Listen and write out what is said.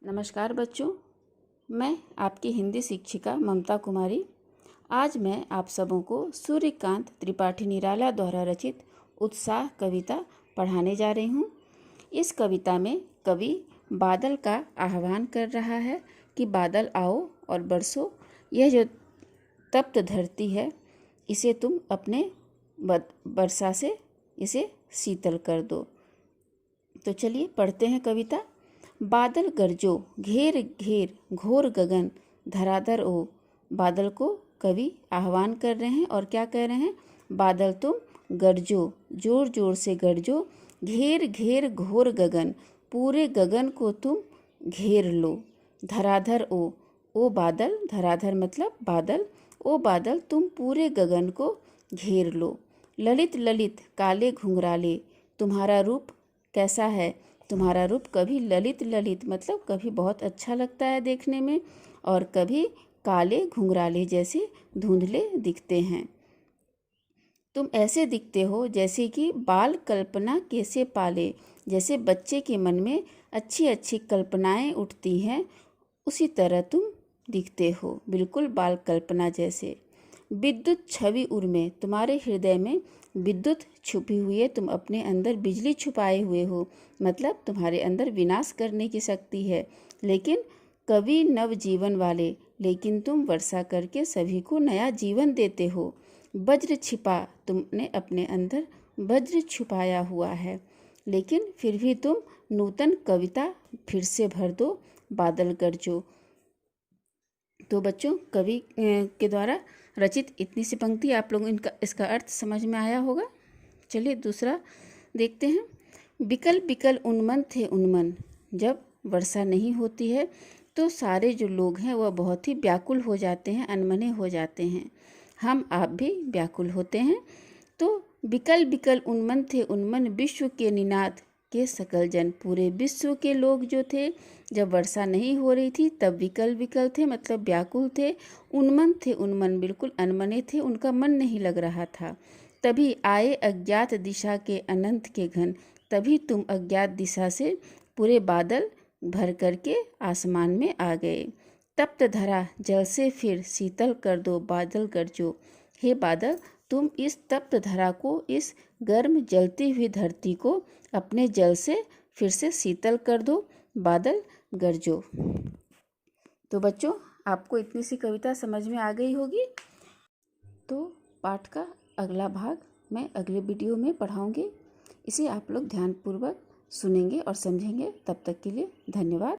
नमस्कार बच्चों, मैं आपकी हिंदी शिक्षिका ममता कुमारी। आज मैं आप सबों को सूर्यकांत त्रिपाठी निराला द्वारा रचित उत्साह कविता पढ़ाने जा रही हूँ। इस कविता में कवि बादल का आह्वान कर रहा है कि बादल आओ और बरसो। यह जो तप्त धरती है, इसे तुम अपने वर्षा से इसे शीतल कर दो। तो चलिए पढ़ते हैं कविता। बादल गरजो घेर घेर घोर गगन धराधर ओ। बादल को कवि आह्वान कर रहे हैं और क्या कह रहे हैं? बादल तुम गरजो, जोर जोर से गरजो, घेर घेर घोर गगन, पूरे गगन को तुम घेर लो। धराधर ओ बादल, धराधर मतलब बादल, ओ बादल तुम पूरे गगन को घेर लो। ललित ललित काले घुंघराले, तुम्हारा रूप कैसा है? तुम्हारा रूप कभी ललित ललित मतलब कभी बहुत अच्छा लगता है देखने में, और कभी काले घुंघराले जैसे धुंधले दिखते हैं। तुम ऐसे दिखते हो जैसे कि बाल कल्पना कैसे पाले, जैसे बच्चे के मन में अच्छी अच्छी कल्पनाएं उठती हैं, उसी तरह तुम दिखते हो, बिल्कुल बाल कल्पना जैसे। विद्युत छवि उर्मे, तुम्हारे हृदय में विद्युत छुपी हुई है, तुम अपने अंदर बिजली छुपाए हुए हो, मतलब तुम्हारे अंदर विनाश करने की शक्ति है। लेकिन कवि नव जीवन वाले, लेकिन तुम वर्षा करके सभी को नया जीवन देते हो। वज्र छिपा, तुमने अपने अंदर वज्र छुपाया हुआ है, लेकिन फिर भी तुम नूतन कविता फिर से भर दो। बादल गरजो। तो बच्चों, कवि के द्वारा रचित इतनी सी पंक्ति आप लोगों को इसका अर्थ समझ में आया होगा। चलिए दूसरा देखते हैं। बिकल बिकल उन्मन थे उन्मन, जब वर्षा नहीं होती है तो सारे जो लोग हैं वह बहुत ही व्याकुल हो जाते हैं, अनमने हो जाते हैं। हम आप भी व्याकुल होते हैं। तो बिकल बिकल उन्मन थे उन्मन, विश्व के निनाद के सकल जन, पूरे विश्व के लोग जो थे, जब वर्षा नहीं हो रही थी तब विकल विकल थे, मतलब व्याकुल थे। उन्मन थे उन्मन, बिल्कुल अनमने थे, उनका मन नहीं लग रहा था। तभी आए अज्ञात दिशा के अनंत के घन, तभी तुम अज्ञात दिशा से पूरे बादल भर करके आसमान में आ गए। तप्त धरा जल से फिर शीतल कर दो, बादल गरजो। हे बादल, तुम इस तप्त धरा को, इस गर्म जलती हुई धरती को अपने जल से फिर से शीतल कर दो, बादल गरजो। तो बच्चों, आपको इतनी सी कविता समझ में आ गई होगी। तो पाठ का अगला भाग मैं अगले वीडियो में पढ़ाऊंगी। इसे आप लोग ध्यानपूर्वक सुनेंगे और समझेंगे। तब तक के लिए धन्यवाद।